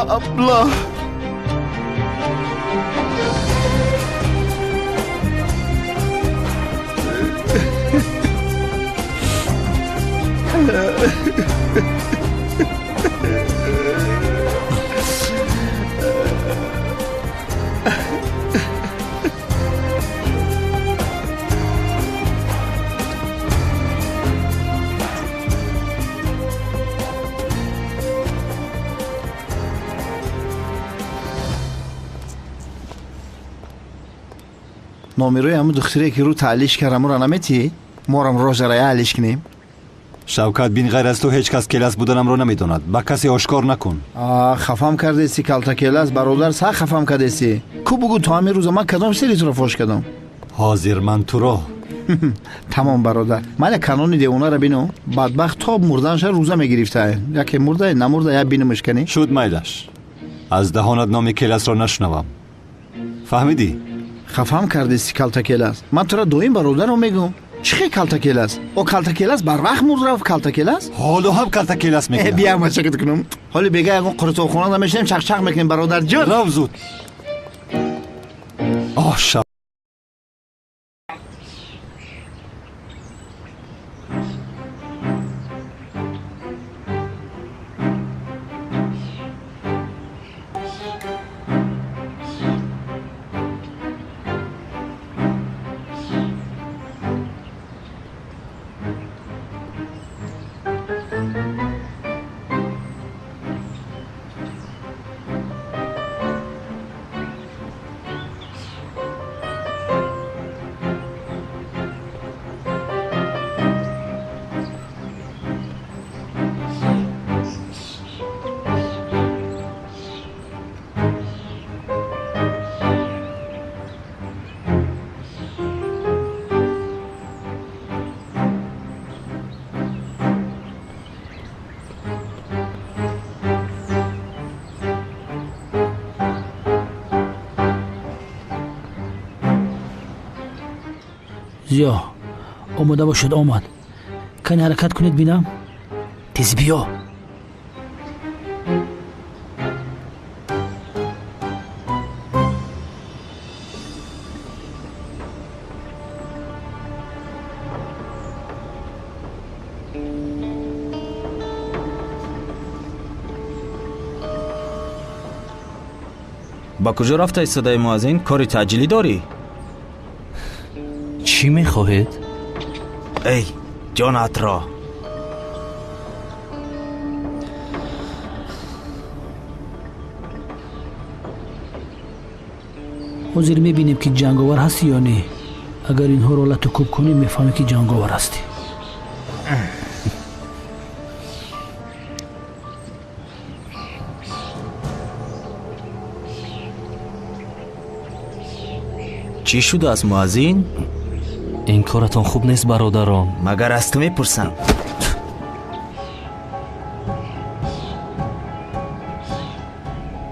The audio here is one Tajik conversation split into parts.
ابله номерои ҳамун духтуре ки рӯ таълиш кардамуро наметӣ морам рожарая ҳалиш кунем. шавкат бин ғайр аз ту ҳеҷ кас келас буданамро намедонад. ба касе ошкор накун. хафам кардеси калта келас бародар сахт хафам кардеси. ку бугӯ то ҳамин рӯза ман кадом сиритро фош кардам? ҳозир ман туро тамом бародар майла канони девонаро бино бадбахт то мурданша рӯза мегирифтае яке мурдае намурда я бинамаш канӣ шуд майлаш. аз даҳонат номи келасро нашунавам. фаҳмидӣ? хафам кардеси калта келас. ман тура доим бародаро мегӯм чӣ хел калта келас? о калта келас барвақт мурд рафт калта келас? ҳоло ҳам калта келас мегӯям. бия ма чакит кунам. ҳоли бега ягон қуртохона намешинем чақчақ мекунем бародар ҷон. рав зуд. оҳ шав зиё омода бошед омад кани ҳаракат кунед бинам тез биё ба куҷо рафта истодаи муаззин? кори таъҷилӣ дорӣ? чӣ мехоҳед? эй ҷонатро ҳозир мебинем ки ҷанговар ҳастӣ ё не. агар инҳоро лату кӯб кунем мефаҳмем ки ҷанговар ҳастӣ. чӣ шудааст муаззин? ин коратон хуб нест бародарон. магар аз ту мепурсам.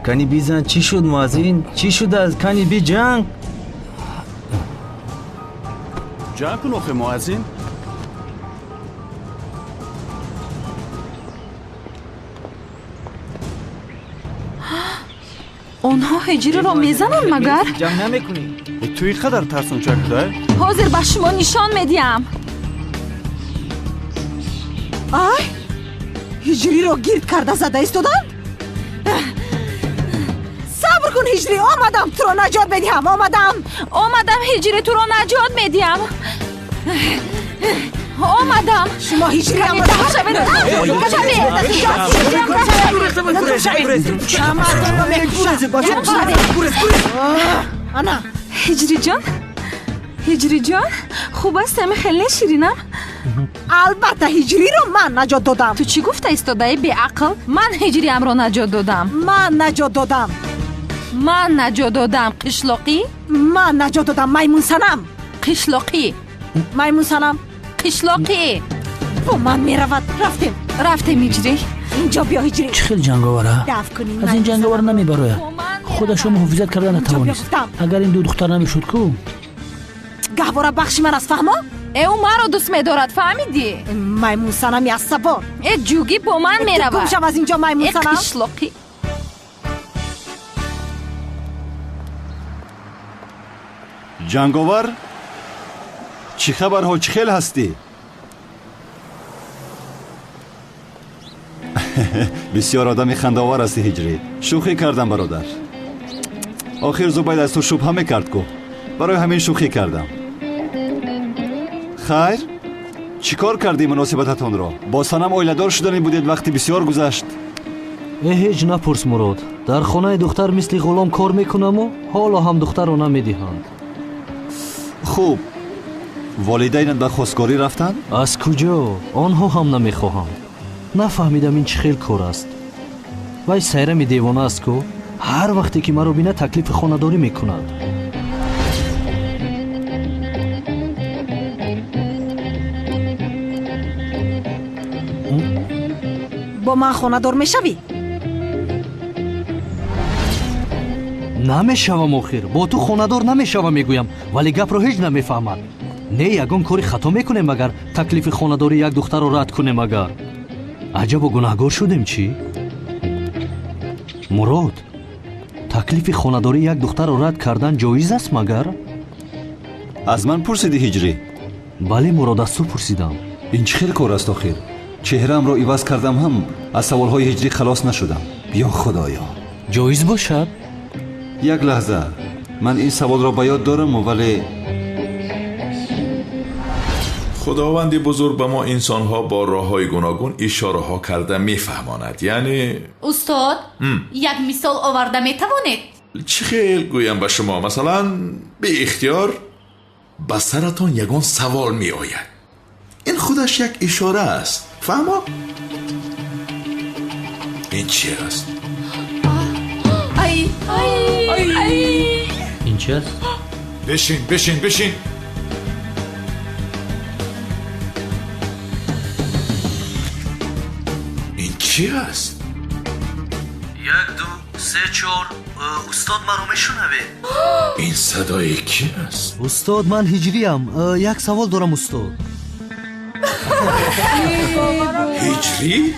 кани бизан. чӣ шуд муаззин? чӣ шудааст? кани биҷанг. ҷанг кун охе муаззин. онҳо ҳиҷриро мезананд магар? ҷанг намекунӣ. ту ин қадар тарсончак будай? ҳозир ба шумо нишон медиҳам. ай ҳиҷриро гирд карда зада истоданд. сабр кун ҳиҷрӣ, омадам туро наҷот медиҳам. омадам ҳиҷрӣ туро наҷот медиҳам. омадам. шумо ҳиҷрӣ ана ҳиҷриҷон хуб аст ами хеле ширинам. албатта ҳиҷриро ман наҷот додам. ту чӣ гуфта истодаи беақл? ман ҳиҷриамро наҷот додам. ман наҷот додам. ман наҷот додам. қишлоқӣ? ман наҷот додам. маймунсанам. қишлоқӣ? маймунсанам. қишлоқӣ? бо ман меравад. рафтем ҳиҷрӣ. инҷо биё ҳиҷрӣ. чӣ хел ҷанговара? даф кунин. аз ин ҷанговар намебарояд. худашро муҳофизат карда натавонист. агар ин ду духтар намешуд ку? гаҳвора бахши ман аст, фаҳмо? ӯ маро дӯст медорад, фаҳмидӣ? маймунсанам яссабор. ҷугӣ бо ман меравад. гум шав аз инҷо маймунсанам. қишлоқӣ. جنگاور چی خبر ها چی خیل هستی؟ بسیار آدمی خنداور هستی هجری. شوخی کردم برادر. آخر زبید از تو شبهه میکرد کو. برای همین شوخی کردم. خیر؟ چیکار کردی مناسبتتان را؟ با صنم اویله‌دار شدنی بودید وقتی بسیار گذشت. هیچ نپرس مراد. در خانه دختر مثل غلام کار میکنم و حالا هم دختر رو نمیدهند. خوب. والدینت به خواستگاری رفتند؟ از کجا؟ آنها هم نمیخواهند. نفهمیدم این چه خیل کار است. وای سیرم دیوانه است که هر وقتی که مرا بینه تکلیف خانه‌داری میکند. با من خانه دار میشوی؟ نمیشوم آخر. با تو خانه‌دار نمیشوم میگویم ولی گپ رو هیچ نمیفهمد. نه یگان کاری خطا میکنیم مگر تکلیف خانه‌داری یک دختر رو رد کنیم مگر. عجب و گناهگار شدیم چی؟ مراد تکلیف خانه‌داری یک دختر رو رد کردن جایز است مگر؟ از من پرسیدی هجری؟ بله مراد از تو پرسیدم. این چه خیل کار است آخر؟ چهرم را عوض کردم هم از سوالهای هجری خلاص نشدم. بیا خدایا جایز باشد؟ یک لحظه من این سوال را به یاد دارم ولی خداوند بزرگ به ما انسان ها با راه های گوناگون اشاره ها کرده میفهماند. یعنی استاد یک مثال آورده میتوانید؟ چی خیل گویم به شما؟ مثلا به اختیار به سرتان یگان سوال می آید. این خودش یک اشاره است. فهمم؟ این چی است؟ این چی است؟ بشین این چی است؟ 1 2 3 4 استاد مرا میشنوه؟ این صدای کی است؟ استاد من هجریم. یک سوال دارم استاد. هجری؟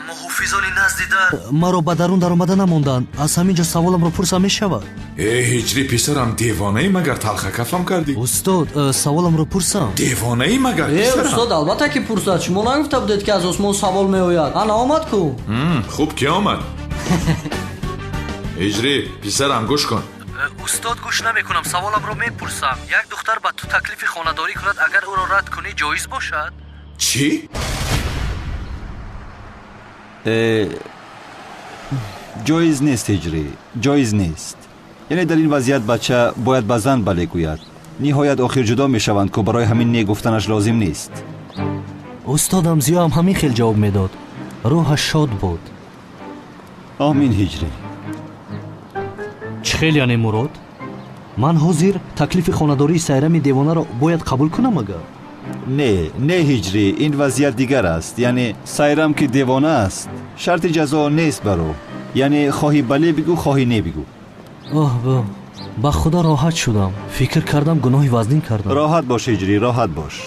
محافظان نزدی در مرا به درون در آمده نموندن. از همینجا سوالم رو پرسم میشود؟ هجری پسرم دیوانه ای مگر تلخ کفم کردی؟ استاد سوالم رو پرسم. دیوانه ای مگر پسرم؟ استاد البته که پرسد. شما نگفته بودید که از آسمان سوال میآید. انا آمد کو. خوب کی آمد؟ هجری پسرم گوش کن. استاد گوش نمیکنم. سوالم رو میپرسم. یک دختر به تو تکلیف خانه‌داری کند اگر او را رد کنی جایز باشد؟ چی؟ جایز نیست هجری. جایز نیست. یعنی در این وضعیت بچه باید به زن بله گوید. نهایت آخر جدا می شوند که برای همین نه گفتنش لازم نیست. استادم زیا هم همین خیل جواب میداد. روحش شاد بود. آمین هجری. چه خیل یعنی مراد؟ من حاضر تکلیف خانه‌داری سیرم دیوانه را باید قبول کنم اگر؟ نه هجری، این وضعیت دیگر است. یعنی سیرم که دیوانه است شرط جزا نیست برو. یعنی خواهی بله بگو خواهی نه بگو. با خدا راحت شدم. فکر کردم گناهی وزنین کردم. راحت باش هجری، راحت باش.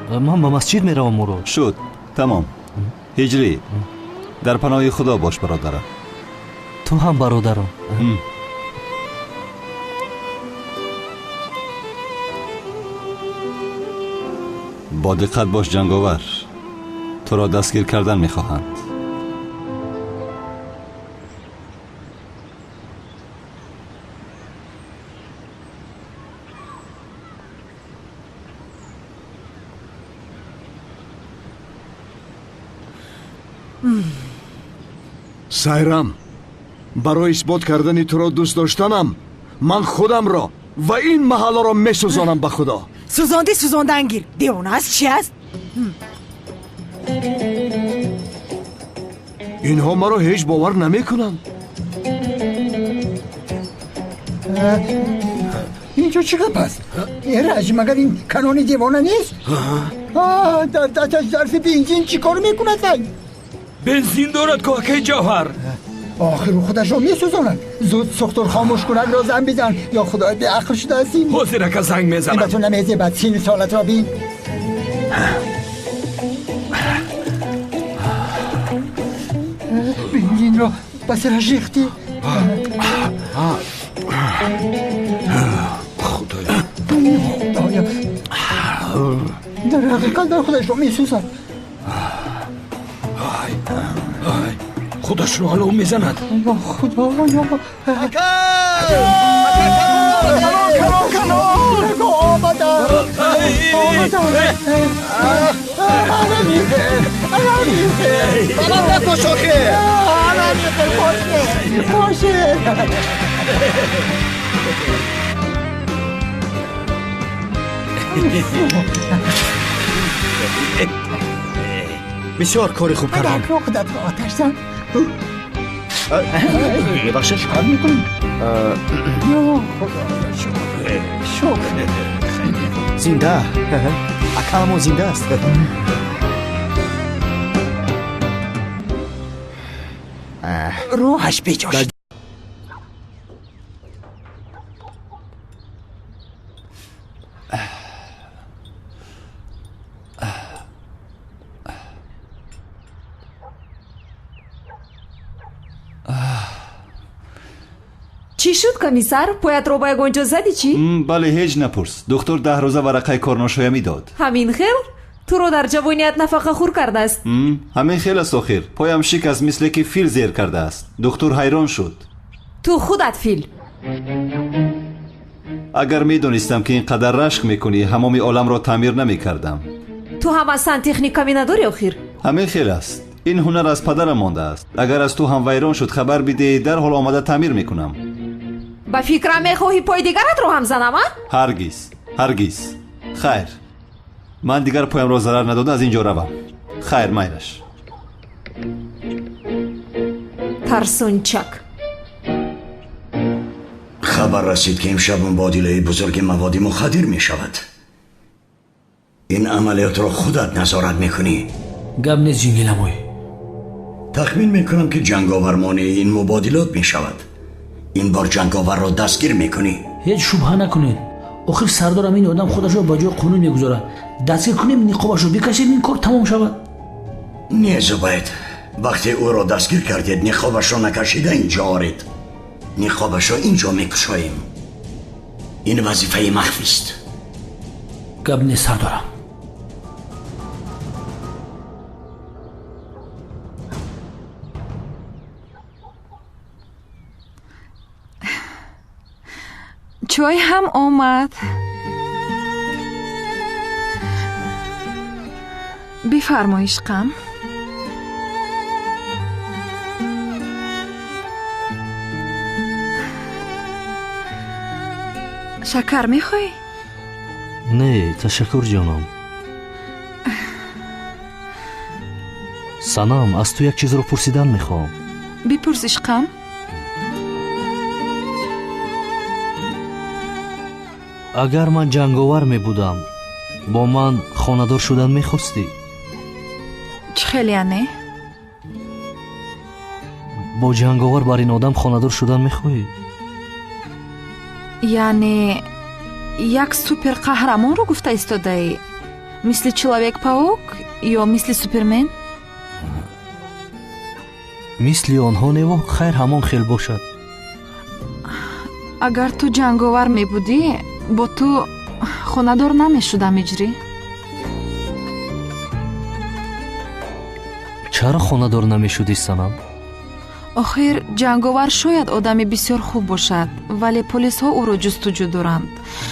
من به مسجد میروم مراد. شد تمام. هجری در پناه خدا باش برادرم. تو هم برادرم. با دقت باش جنگاور. تو را دستگیر کردن میخواهند. сайрам барои исбот кардани туро дӯст доштанам ман худамро ва ин маҳалларо месӯзонам ба худо. سوزاندی سوزاندن گیر. دیوانه است چی است؟ инҳо маро ҳеҷ бовар намекунанд. اینجا چه گپ است؟ رژ مگر این کانون دیوانه نیست؟ در ظرف بنزین چی کار میکند؟ بنزین دارد که جوهر آخر خودش را میسوزاند. زود سوختور خاموش کنند را زن بزن یا خدا به عقل شده هستیم. حاضره که زنگ میزنم. این به تو نمیزه بعد سین سالت را بین. بنزین را بسرش ریختی. خدایا در حقیقت در خودش رو میسوزد. خودش رو حلو میزند. خدا بسیار کاری خوب کردم. خودت رو آتش زن. ببخشید. کار میکنی؟ شکر. زنده. اکامو زنده است. روحش بجاش. چی شد کمیسر؟ پایت رو با گنجا زدی چی؟ بله هیچ نپرس. دکتر 10 روزه ورقه کارناشایم میداد. همین خیل؟ تو رو در جوانیت نفقه خور کرده است. همین خیل است آخر. پایم شکست مثل که فیل زیر کرده است. دکتر حیران شد. تو خودت فیل. اگر میدونستم که اینقدر رشک میکنی همامی عالم را تعمیر نمیکردم. تو هم اصلا تکنیک کمی نداری آخر. همین خیل است. این هنر از پدرم مانده است. اگر از تو هم ویران شد خبر بده در حال آمده تعمیر میکنم. با فکرم میخواهی پای دیگرت رو هم زنم ها؟ هرگز. خیر. من دیگر پایم را ضرر نداده از اینجا روم. خیر میرش. ترسونچک. خبر رسید که امشب مبادله بزرگ مواد مخدر می شود. این عملیات را خودت نظارت میکنی؟ گم نیست جنگل اموی. تخمین میکنم که جنگاور مانع این مبادلات می شود. این بار جنگاور را دستگیر میکنی؟ هیچ شبهه نکنید. آخر سردارم این آدم خودش رو با جای قانون میگذارد. دستگیر کنیم نقابش رو بکشیم این کار تمام شود. نه زبید. وقتی او را دستگیر کردید نقابش را نکشیده اینجا آرید. نقابش را اینجا میکشاییم. این وظیفه مخفی است. گب نیست سردارم. چای هم آمد. بفرما عشقم. شکر میخوای؟ نه تشکر جانم. سنم از تو یک چیز رو پرسیدن میخوام. بپرس عشقم. اگر من جنگاور می بودم با من خانه‌دار شدن میخواستی؟ چه خیلی نه؟ با جنگاور بر این آدم خانه‌دار شدن میخوایی؟ یعنی یک سوپر قهرمان رو گفته ایستاده ای؟ مثل چلوویک پاوک یا مثل سوپرمن؟ مثل آنها نه. خیر همان خیل باشد. اگر تو جنگاور می بودی با تو خانه‌دار نمی شدم اجری؟ چرا خانه‌دار نمی شدی سنم؟ آخر جنگاور شاید آدمی بسیار خوب باشد ولی پلیس ها او را جستجو دارند.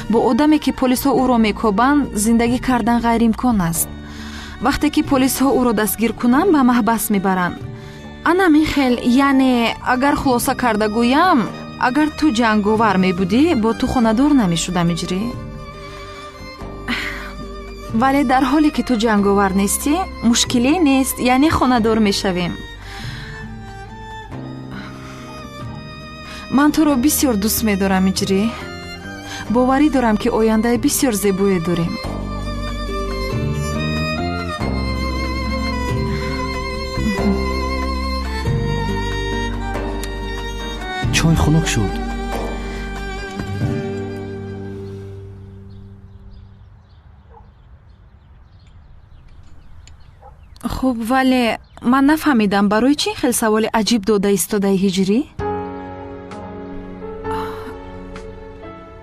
با آدمی که پلیس ها او را میکوبند زندگی کردن غیر امکان است. وقتی که پلیس ها او را دستگیر کنند به محبس میبرند. انا میخیل یعنی اگر خلاصه کرده گویم اگر تو جنگاور می بودی با تو خانه‌دار نمی شدم اجری؟ ولی در حالی که تو جنگاور نیستی مشکلی نیست یعنی خانه‌دار می شویم. من تو رو بسیار دوست می دارم اجری. باوری دارم که آینده بسیار زیبایی داریم. چای خنک شد. خب ولی من نفهمیدم برای چی خیلی سوال عجیب داده ایستاده هجری؟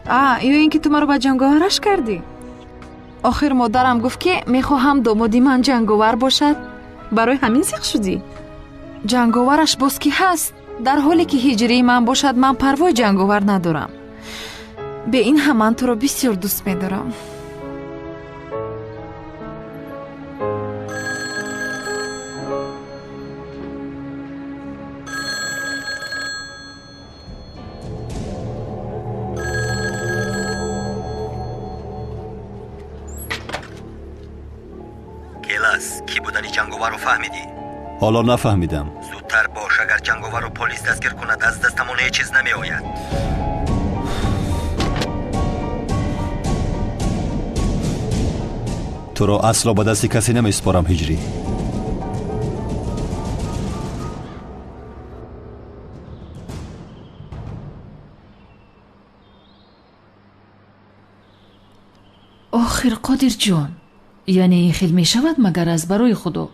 یا اینکه تو ما رو با جنگاورش کردی؟ آخر مادرم گفت که میخواهم دامادی من جنگاور باشد. برای همین زیق شدی؟ جنگاورش باز کی هست؟ در حالی که هجری من باشد من پروای جنگاور ندارم. به این هم من تو رو بسیار دوست میدارم. کلاس کی بودنی جنگاور رو فهمیدی؟ حالا نفهمیدم. زودتر باش، اگر جنگاور رو پلیس دستگیر کند از دستمون هیچ چیز نمی آید. تو رو اصلا با دست کسی نمیسپارم هجری. آخر قادر جان، یعنی این خیل می شود مگر از برای خدا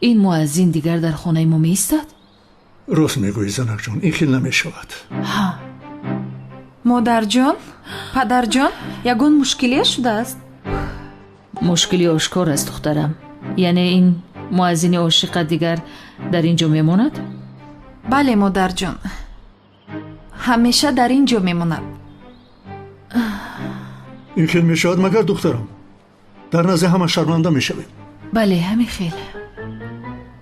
این مؤذن دیگر در خانه ما می ایستد؟ راست میگویی زنک جان، این خیل نمی شود. ها مادر جان، پدر جان، یگون مشکلی شده است؟ مشکلی آشکار است دخترم. یعنی این مؤذن عاشق دیگر در اینجا میماند؟ بله مادر جان، همیشه در اینجا میماند. این خیل می شود مگر دخترم؟ در نزد همه شرمنده می شویم. بله همین خیل.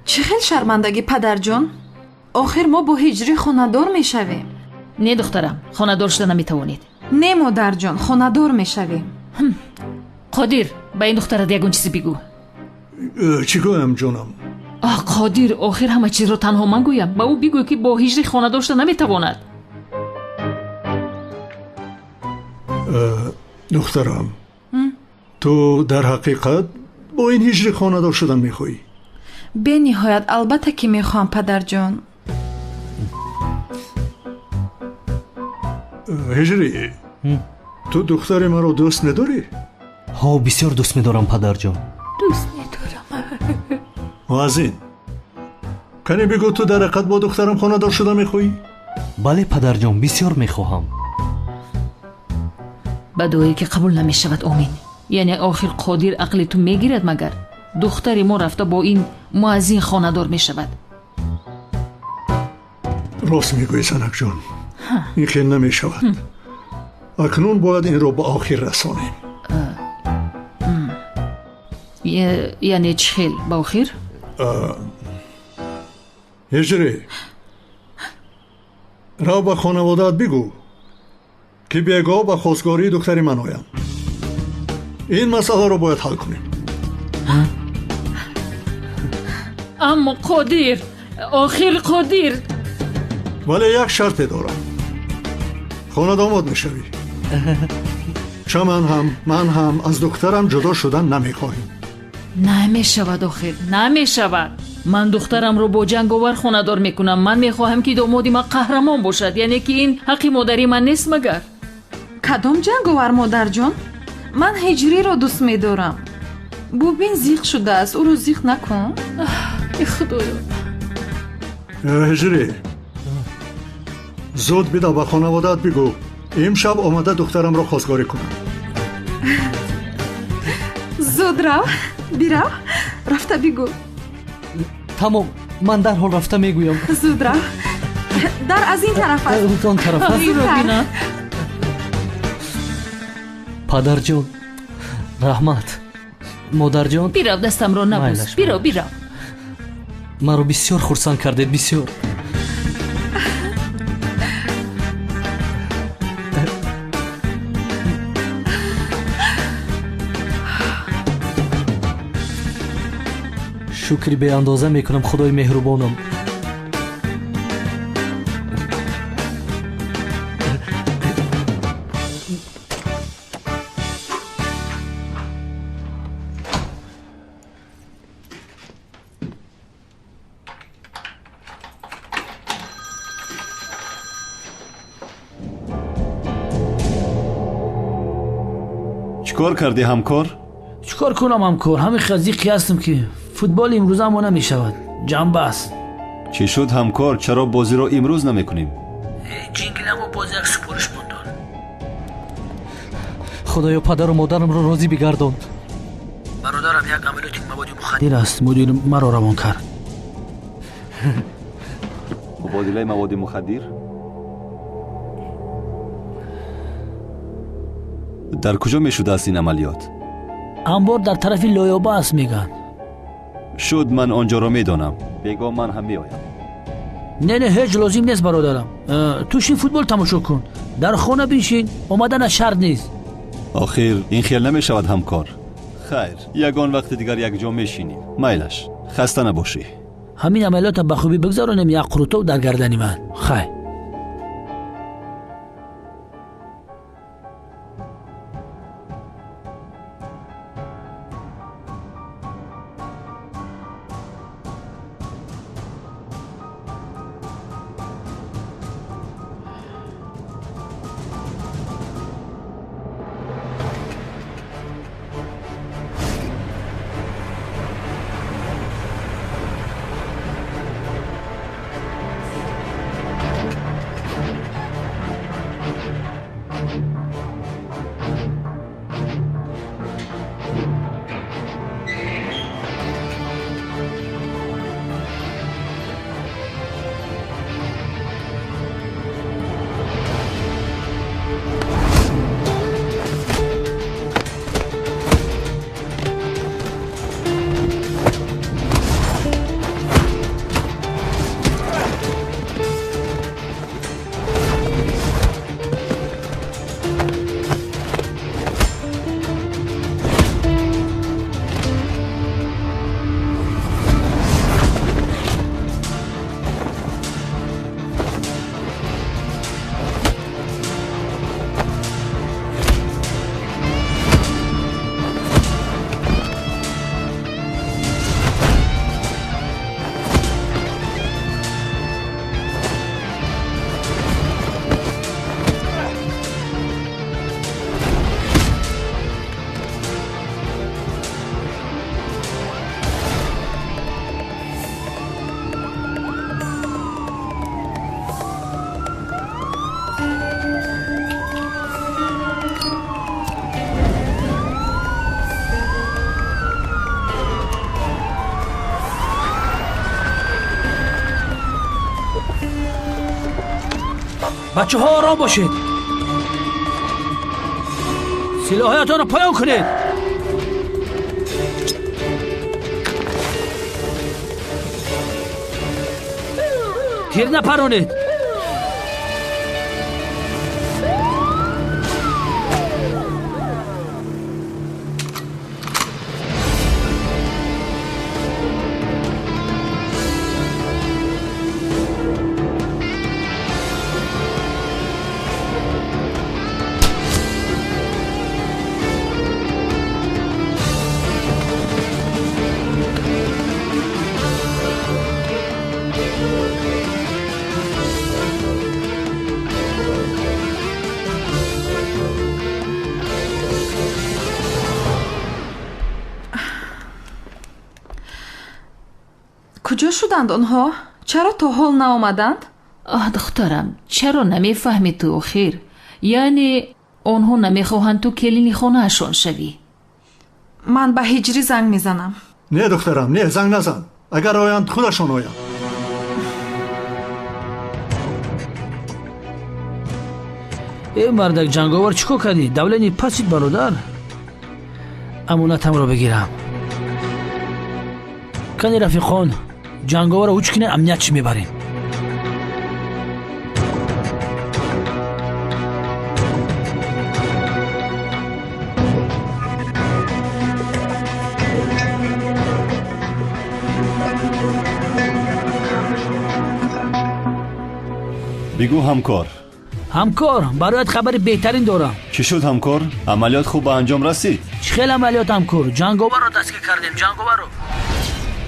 چه خیل شرمندگی پدر جان؟ آخر ما با هجری خاندار می شویم. نه دخترم، خاندار شده نمی توانید. نه مادر جان، خاندار می شویم. قادر، به این دخترت یگون چیزی بگو. چی گویم جانم؟ قادر، آخر همه چیز رو تنها من گویم. با او بگو که با هجری خاندار شده نمی تواند. دخترم، تو در حقیقت با این هجری خاندار شدن میخوایی؟ به نهایت البته که میخوام پدر جان. هجری، تو دختر من رو دوست نداری؟ ها، بسیار دوست میدارم پدر جان. دوست میدارم. مؤذن، کنی بگو تو در حقیقت با دخترم خاندار شدن میخوایی؟ بله پدر جان، بسیار میخواهم. بدویی که قبول نمی شود آمین. یعنی آخر قادر عقل تو میگیرد مگر دختر ما رفته با این مؤذن خاندار می شود؟ راست میگویی زنک جان، این خیلی نمی شود. اکنون باید این رو به آخر رسانیم. یعنی چه خیل با آخر؟ هجری، رو به خانوادت بگو که بیگاه به خواستگاری دختری من آیم. این مسئله رو باید حل کنیم. اما قادر، آخر قادر، ولی یک شرط دارم. خانه داماد میشوی. چه من هم از دخترم جدا شدن نمیخواهیم. نمی شود آخر، نمی شود. من دخترم رو با جنگاور خاندار میکنم. من میخواهم که دامادی من قهرمان باشد. یعنی که این حقی مادری من نیست مگر؟ کدام جنگاور مادر جان؟ من هجری رو دوست میدارم. ببین زیق شده است، او رو زیق نکن. ای خدایا. هجری، زود بیدا به خانوادت بگو امشب آمده دخترم رو خواستگاری کنم. زود رو بیرو، رفته بگو. تمام، من در حال رفته میگویم. زود رو. در از این طرف است. اون طرف است. پدر جان، رحمت، مادر جان، بیرو دستم رو نبوس. بیرو. من رو بسیار خرسند کردید، بسیار. شکری به اندازه میکنم خدای مهربانم. چیکار کردی همکار؟ چیکار کنم همکار؟ همین خزیقی هستم که فوتبال امروز هم نمی شود. جنبه است. چی شد همکار؟ چرا بازی رو امروز نمی کنیم؟ جنگلم و بازی یک سپارش ماندن. خدایا پدر و مادرم رو راضی بگردان. برادرم یک عملیات مواد مخدر است. مدیر مرا روان کرد. مبادله مواد مخدر؟ در کجا میشده است این عملیات؟ انبار در طرف لایابه است میگن. شد من آنجا را میدانم. بگو من هم میآیم. نه هیچ لازم نیست برادرم. تو شین فوتبال تماشا کن. در خانه بنشین. اومدن شرط نیست. آخر این خیال نمی شود همکار. خیر یگان وقت دیگر یک جا میشینیم. میلش خسته نباشی. همین عملیات به خوبی بگذارونیم یک قروتو در گردن من. خیر. بچه ها آرام باشید. سلاحاتون رو پایان کنید. تیر نپرونید. کجا شدند آنها؟ چرا تا حال نآمدند؟ دخترم چرا نمیفهمی تو آخر؟ یعنی آنها نمیخواهند تو کلینی خانه اشان شوی؟ من به هجری زنگ میزنم. نه دخترم نه زنگ نزن. اگر آیند خودشان آیند. ای مردک جنگاور چیکار کردی؟ دولنی پسید برادر. امانتم را بگیرم. کنی رفیقان جنگاور را اوچ کنه امنیت چی میبریم. بگو همکار. همکار برایت خبر بهترین دارم. چی شد همکار؟ عملیات خوب به انجام رسید؟ چه خیلی عملیات همکار؟ جنگاور را دستگیر کردیم. جنگاور رو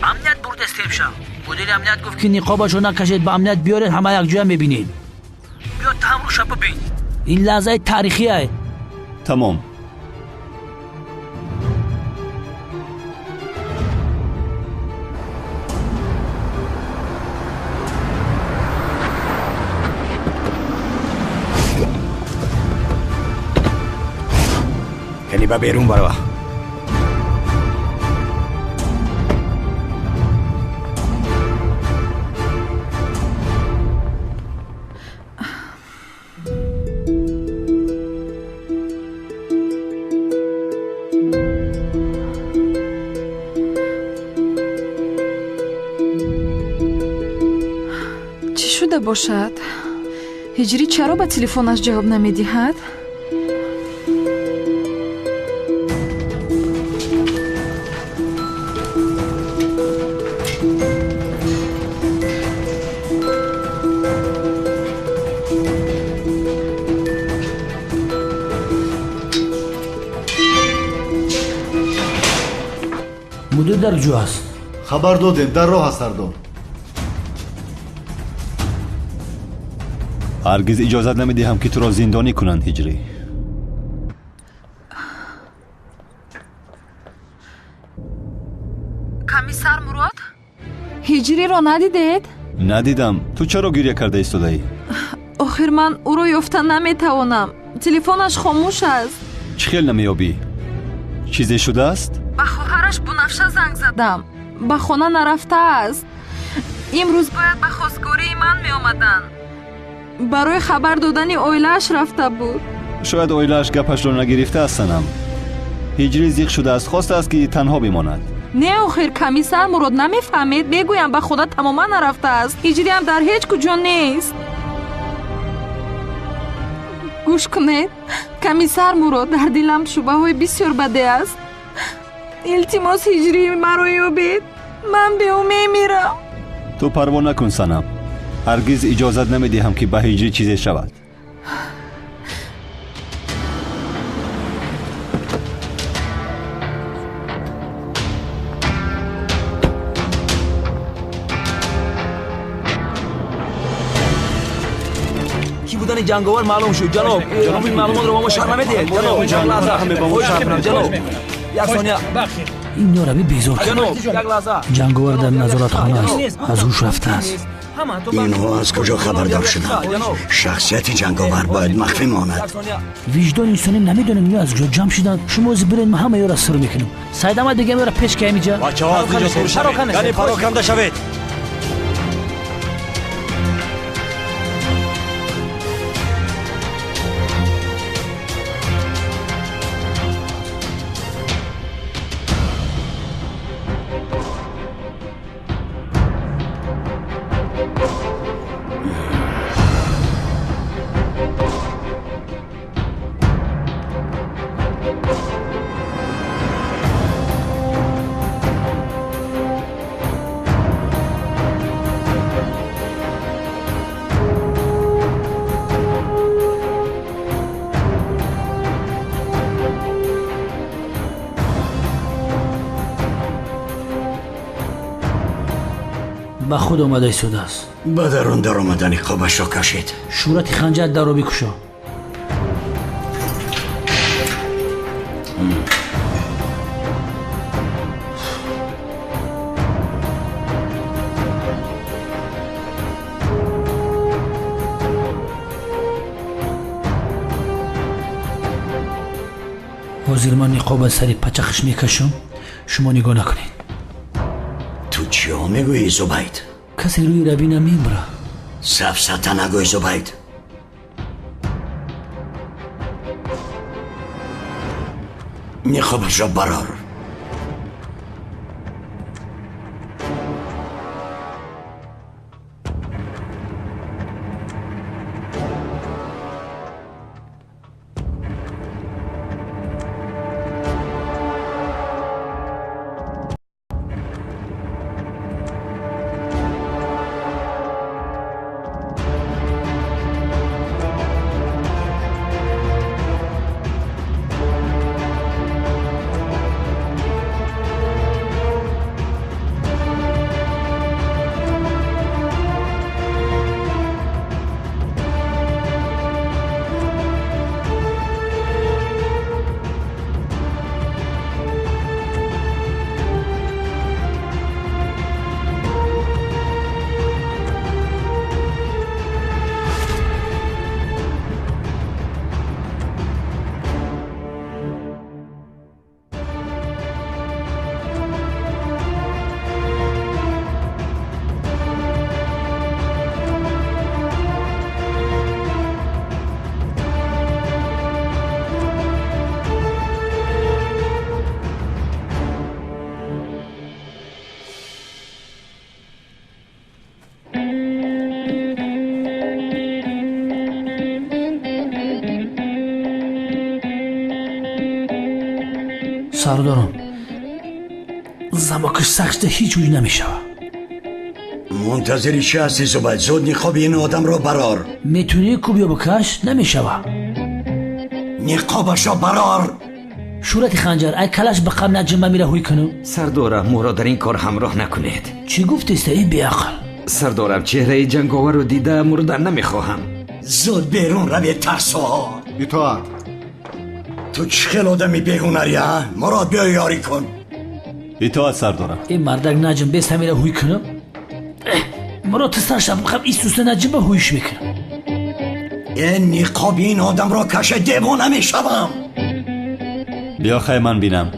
امنیت برد استیم شد. مدیر امنیت گفت که نقابشو نکشید، به امنیت بیارید همه یک جای میبینید. بیاد تا همرو شب ببین. این لحظه تاریخیه. تمام. ба берун барова. чӣ шуда бошад? ҳиҷрӣ чаро ба телефонаш ҷавоб намедиҳад? мудир дар ҷо аст. хабар додем, дар роҳ аст сардор. ҳаргиз иҷозат намедиҳам ки туро зиндонӣ кунанд ҳиҷрӣ. комиссар мурод, ҳиҷриро надидед? надидам. ту чаро гирья карда истодаӣ? охир ман ӯро ёфта наметавонам. телефонаш хомӯш аст. чӣ хел намеёбӣ? чизе шудааст? ба хоҳараш бунафша занг задам. ба хона нарафтааст. имрӯз бояд ба хостгории ман меомаданд. барои хабар додани оилааш рафта буд. шояд оилааш гапашро нагирифтааст санам. ҳиҷрӣ зиқ шудааст, хостааст ки танҳо бимонад. не охир комиссар мурод намефаҳмед? бегӯям ба худа тамоман нарафтааст. ҳиҷриам дар ҳеҷ куҷо нест. гӯш кунед комиссар мурод, дар дилам шубаҳои бисёр баде аст. илтимос ҳиҷрӣ маро ёбед. ман беӯ мемирам. ту парво накун санам. ҳаргиз иҷозат намедиҳам ки ба ҳиҷрӣ чизе шавад. ки будани ҷанговар маълум шуд. ҷаноб, ин маълумотро ба мо шаҳр намедиҳед. ҷаноб, як сония. ин нораби безор кард. ҷаноб, як лаҳза. ҷанговар дар назоратхона аст. аз ҳуш рафтааст. инҳо аз куҷо хабардор шуданд? шахсияти ҷанговар бояд махфӣ монад. виҷдони инсонӣ намедонем ё аз куҷо ҷамъ шуданд. шумо ози биред, ма ҳамаёро сир мекунем. сайдама дигам ёра пеш каем иҷа. бачаҳо аз инҷо дур шавед. яъне пароканда шавед. ба худ омада истодааст. ба дарун даромадани қобашро кашид. шӯрати ханҷар даро бикушо. ҳозир ман ниқоба сари пачахш мекашам. шумо нигоҳ накунед. ту чиё мегӯӣ зубайд? касе рӯи раби намемра. сафсата нагӯй зубайд. ниқобашро барор. سردارم زماکش سخته هیچ وجه نمیشه. منتظری چی هستی زبید؟ زود نقاب این آدم رو برار. میتونی کوبیا بکش نمیشه. نقابشو برار. شورت خنجر ای کلش به قم نجمه میره هوی کنم. سردارم مرا در این کار همراه نکنید. چی گفتیست ای بیعقل؟ سردارم چهره جنگاور رو دیده مردن نمیخواهم. زود بیرون روی ترسو. اطاعت. تو چه خیل آدمی بیهونری ها؟ مراد بیا یاری کن. اطاعت سردارم. این مردک نجم بیست همیره هوی کنم. مراد تسترشم بخم این سوسته نجمه هویش میکنم. این نقاب این آدم را کشه دیوانه میشوم. بیا خواهی من بینم.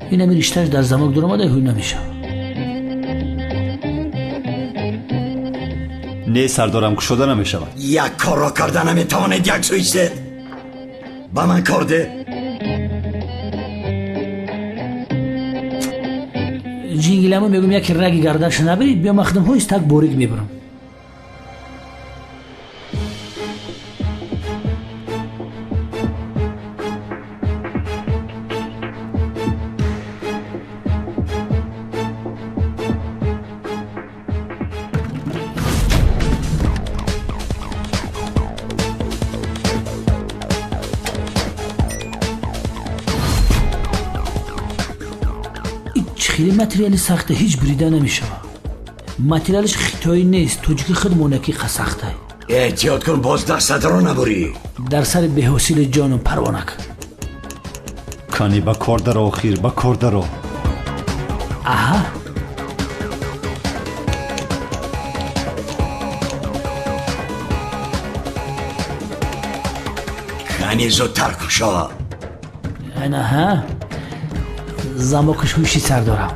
این همی رشتهش در زماک در آمده هوی نمیشه. نه سردارم کشوده نمیشود. یک کار را کرده نمیتواند یک سویستید. با من کرده. جینگیلمو میگم یکی رگی گردنش نبرید بیا مخدم هایست تک بوریگ میبرم. خیلی متریالی سخته هیچ بریده نمیشه. متریالش خیتایی نیست توجیک خود مونکی سخته. احتیاط کن باز دستت رو نبری. در سر بهوسیل جانم پروانه کن. کانی با کار درو اخیر با کار درو. آها کانی زودتر کشا. اینا ها زماکش هوشی سر دارم.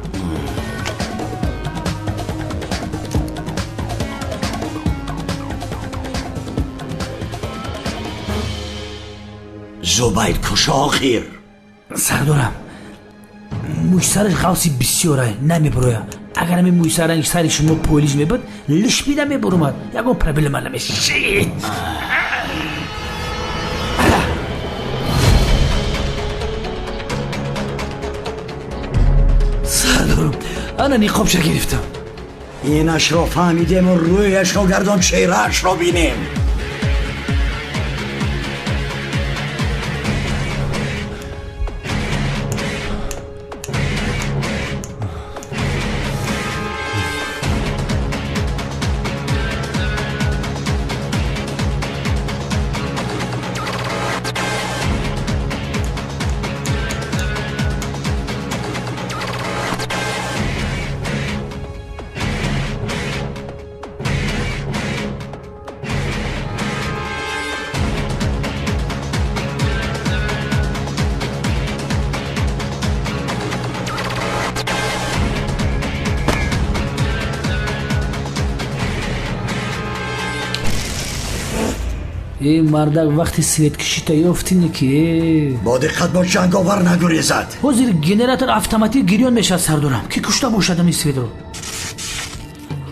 زبید کشا آخیر. سردارم موش سرش غوصی بسیاره نمیبروه. اگر همی موش سرنگ سری شما پولیج میبود لش بیده میبرومد. یکو پربیل من نمیشه. سردارم انا نقابش گرفتم. اینش را فهمیدیم و رویش را گردان چهرهش را بینیم. این مردک وقتی سویت کشیتا یافتینه که با دقت باش جنگاور نگریزد. حضیر گنراتور اتوماتیک گریان میشه سردارم کی کشته باشدم این سویت رو.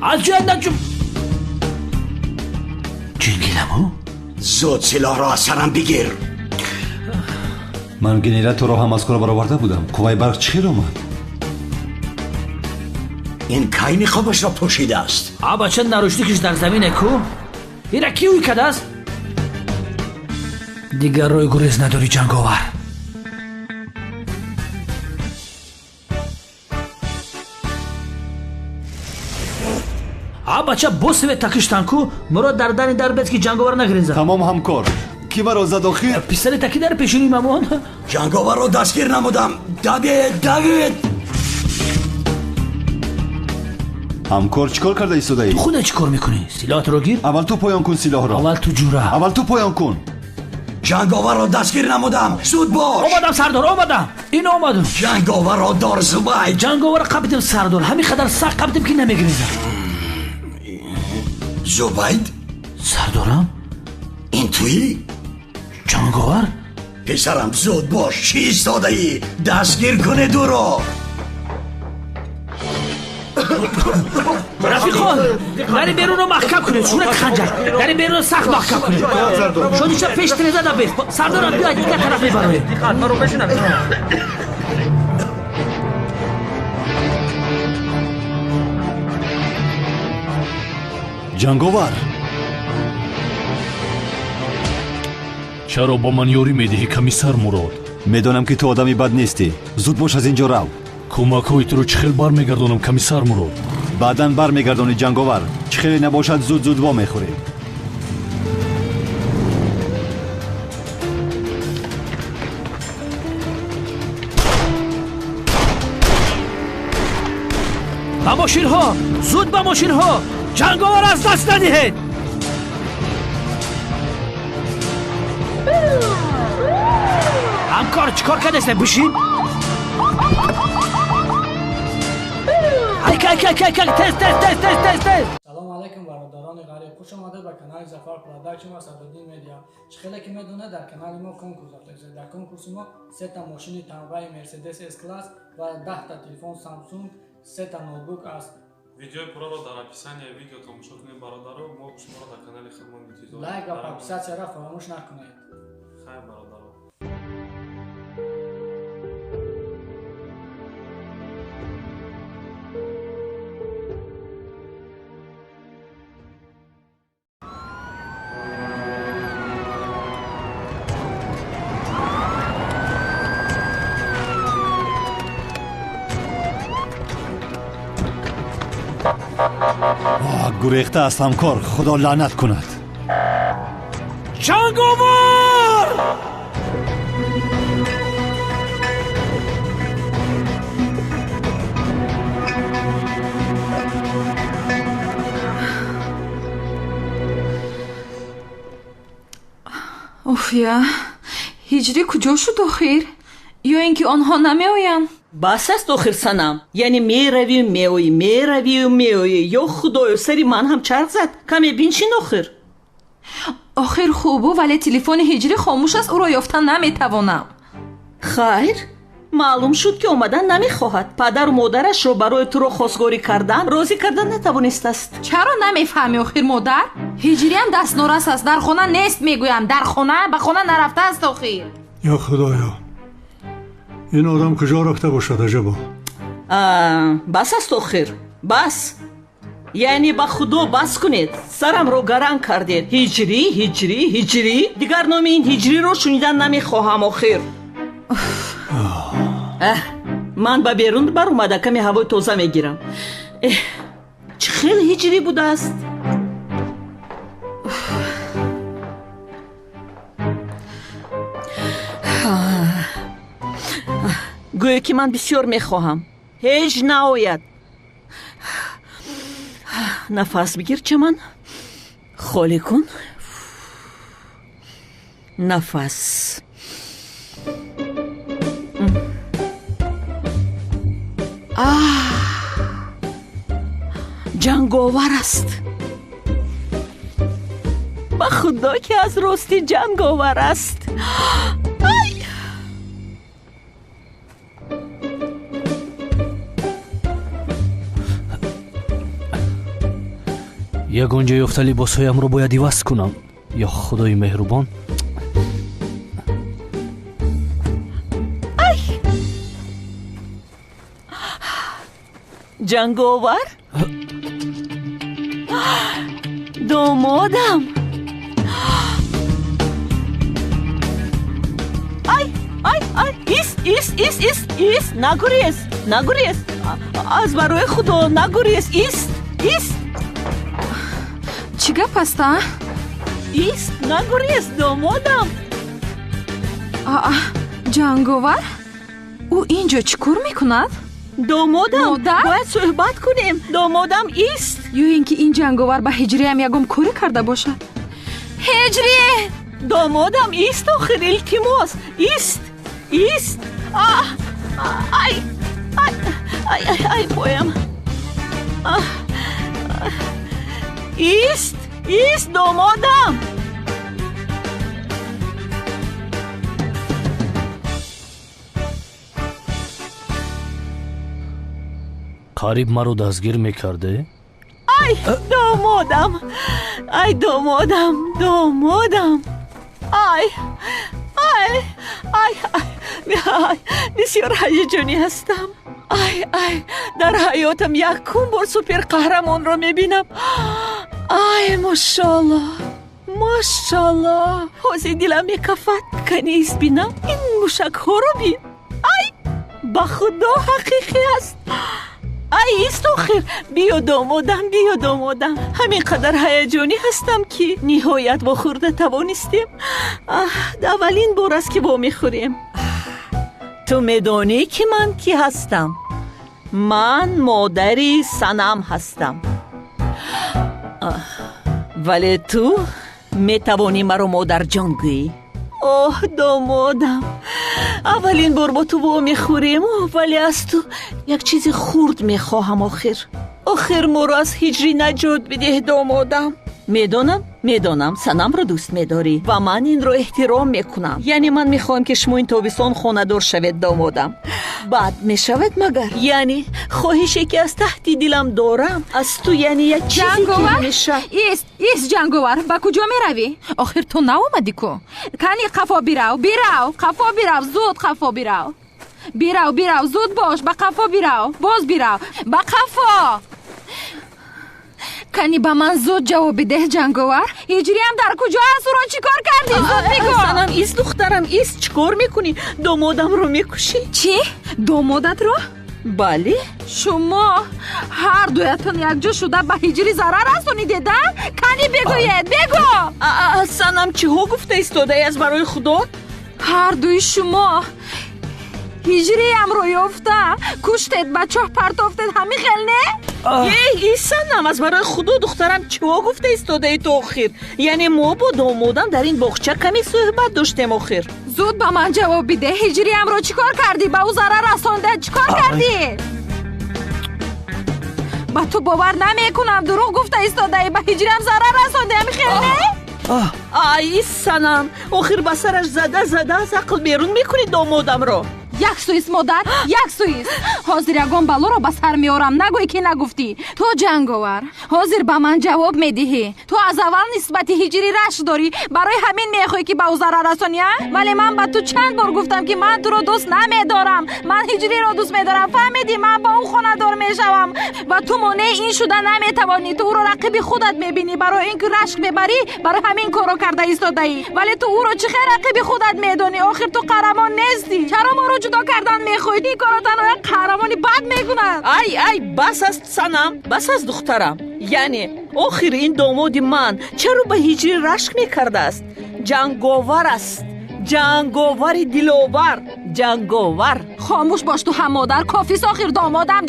از جای نجم جنگیلمو زود سلاح را از سرم بگیر. من گنراتور رو هم از کار برآورده بودم. قوای برق چی رو اومد؟ این کی نقابش را پوشیده است؟ بچه نروشتی کش در زمینه کو؟ ایره کی اوی کده است؟ دیگر روی گریز نداری جنگاور. بچه بوسه تکشتن کو مراد در بیت که جنگاور نگریزه. تمام همکار کی برا زد آخیر؟ پیستل تکی در پیشونی مامان. جنگاور رو دستگیر نمودم. دوید همکار چیکار کرده ایستاده؟ تو خودت چیکار میکنی؟ سلاحت رو گیر. اول تو پایان کن سلاح را. اول تو جوره. اول تو پایان کن. جنگاور را دستگیر نمودم. زود باش. آمدم سردار آمدم. این آمدم. جنگاور را دار زبید. جنگاور قبیدم سردار. همین قدر سخت قبیدم که نمیگریزه. زبید؟ سردارم؟ این تویی؟ جنگاور؟ پسرم زود باش. چی ایستاده ای؟ دستگیر کنه دو را. رفیقان در بیرون رو محکم کنید صورت خنجر در بیرون رو سخت محکم کنید شدیشه پیش تریزه دا بیست سردارم بیاید دیگه طرف میبروید جنگاور چرا با من یاری میدهی کمیسر مراد؟ میدونم که تو آدمی بد نیستی زود باش از اینجا رو کمک‌های تو رو چخیل برمیگردونم کمیسر مراد بعداً برمیگردونی جنگاور چخیلی نباشد زود وا میخوری با ماشین ها زود با ماشین ها جنگاور از دست ندهید همکار چیکار کردی بشین سلام علیکم برادران غریب خوش آمده به کانال ظفر پروداکشن و صدرالدین مدیا چخیلی که میدونه در کانال ما کنکورس است در کنکورس ما 3 تا ماشین تنوع مرسدس اس کلاس و 10 تا تلفن سامسونگ 3 تا نوتبوک است видеои пурро дар описанияи видео тамошо кунед бародаро мо шуморо дар канали хидмат интизор лайк ва подписатсияро фаромӯш накунед хайр бародаро گریخته است همکار خدا لعنت کند جنگاور اوفیا هجری کجا شد آخر یا اینکه آنها نمیآیند бас аст охир санам яъне меравию меоӣ меравию меоӣ ё худоё сари ман ҳам чарх зад каме биншин охир آخر خوبو ولی تلفن هجری خاموش است او را یافتن نمیتوانم хайр маълум шуд ки омадан намехоҳад падару модарашро барои туро хосгорӣ кардан розӣ кардан натавонистааст чаро намефаҳмӣ охир модар ҳиҷриам дастнорас аст дар хона нест мегӯям дар хона ба хона нарафтааст охир یا خدایا این آدم کجا رفته باشد عجبا бас аст охир бас яъне ба худо бас кунед сарамро гаранг кардед ҳиҷрӣ ҳиҷрӣ ҳиҷрӣ дигар номи ин ҳиҷриро шунидан намехоҳам охир ман ба берун баромада каме ҳавои тоза мегирам чӣ хел ҳиҷрӣ будааст гӯё ки ман бисёр мехоҳам ҳеҷ наояд нафас бигир чаман холӣ кун нафас ҷанговар аст ба худо ки аз ростӣ ҷанговар аст ягон ҷо ёфта либосҳоямро бояд иваз кунам ё худои меҳрубон ҷанговар домодам ист нагурез аз барои худо нагурез ист чӣ гап аста ист нагурез домодам ҷанговар ӯ ин ҷо чӣ кор мекунад домодам бояд суҳбат кунем домодам ист ё ин ки ин ҷанговар ба ҳиҷриям ягон коре карда бошад ҳиҷрӣ домодам ист охир илтимос ист ай поям ист домодам қариб маро дастгир мекарде ай домодам, ай домодам, домодам, ай ай ай ай бисёр ҳаяҷонӣ ҳастам. ай дар ҳаётам якум бор суперқаҳрамонро мебинам. ай машаллоҳ ҳозир дилам мекафад. канист бинам ин мушакҳоро бин. ай ба худо ҳақиқӣ аст. ай ист охир. биё домодам. ҳамин қадар ҳаяҷонӣ ҳастам ки ниҳоят вохӯрда тавонистем. аввалин бор аст ки вомехӯрем. ту медонӣ ки ман кӣ ҳастам? ман модари Санам ҳастам. вале ту метавонӣ маро модарҷон гӯӣ. оҳ домодам, аввалин бор бо ту вомехӯрем, вале аз ту як чизи хурд мехоҳам. охир моро аз ҳиҷрӣ наҷот бидеҳ домодам. медонам Санамро дӯст медорӣ ва ман инро эҳтиром мекунам. яъне ман мехоҳам ки шумо ин тобистон хонадор шавед домодам. баъд мешавад магар? яъне хоҳише ки аз таҳти дилам дорам аз ту, яъне як чизе ки ҳамеша. ист ҷанговар, ба куҷо меравӣ? охир ту наомадӣ ку? кани қафо бирав, қафо бирав, зуд қафо бирав. бирав, зуд бош, ба қафо бирав, боз бирав, ба қафо. кани ба ман зуд ҷавоб бидеҳ ҷанговар. ҳиҷриам дар куҷо аст? ӯро чӣ кор кардӣ? зуд бигӯ. Санам, ист духтарам, ист чӣ кор мекунӣ? домодамро мекушӣ? чӣ? домодатро? бале. шумо ҳардуятон якҷо шуда ба ҳиҷрӣ зарар расонидеда? кани бигӯед, бигӯ. Санам, чиҳо гуфта истодаи барои худо? ҳардуи шумо ҳиҷриамро ёфта куштед, ба чоҳ партофтед. ҳамин хел не? Санам, аз барои худо духтарам чиҳо гуфта истодаи ту охир? яъне мо бо домодам дар ин боғча каме суҳбат доштем охир. зуд ба ман ҷавоб биде. ҳиҷриамро чӣ кор кардӣ? ба ӯ зарар расонда чӣ кор кардӣ? ба ту бовар намекунам. дурӯғ гуфта истодаи ба ҳиҷриам зарар расонда. ҳамин хел не? ай Санам, охир ба сараш зада аз ақл берун мекунӣ домодамро. як суист модар, як суист. ҳозир ягон балоро ба сар меорам. нагӯй ки нагуфтӣ. ту ҷанговар ҳозир ба ман ҷавоб медиҳӣ. ту аз аввал нисбати ҳиҷрӣ рашк дорӣ, барои ҳамин мехоҳӣ ки ба ӯ зарар расонӣ. вале ман ба ту чанд бор гуфтам ки ман туро дӯст намедорам. ман ҳиҷриро дӯст медорам. фаҳмидӣ? ман ба ӯ хонадор мешавам ва ту монеъ ин шуда наметавонӣ. ту ӯро рақиби худат мебинӣ. барои ин ки рашк мебарӣ, барои ҳамин корро карда истодаӣ. вале ту ӯро чӣ хел рақиби худат медонӣ? охир ту қаҳрамон нестӣ. чаро моро ҷудо кардан мехоҳӣ? ин корро танҳо як қаҳрамони бад мекунад. ай бас аст Санам, бас аст духтарам. яъне охир ин домоди ман чаро ба ҳиҷрӣ рашк мекардааст? ҷанговар аст. ҷанговари диловар. ҷанговар. хомӯш бош ту ҳам модар. кофист охир. домодам.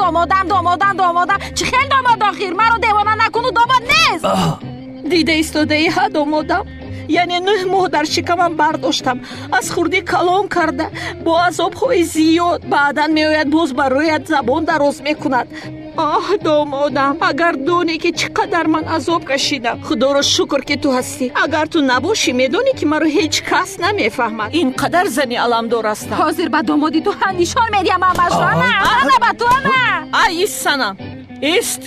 чӣ хел домод охир? маро девона накуну. домод нест. дида истодаи ҳа домодам. яъне 9 моҳ дар шикамам бардоштам. аз хурдӣ калон карда бо азобҳои зиёд баъдан меояд боз ба рӯят забон дароз мекунад. домодам, агар донӣ ки чӣ қадар ман азоб кашидам. худоро шукр ки ту ҳастӣ. агар ту набошӣ медонӣ ки маро ҳеҷ кас намефаҳмад. ин қадар зани аламдор ҳастам. ҳозир ба домоди ту нишон медиҳам. ана ба ту ана. ай ист Санам, ист.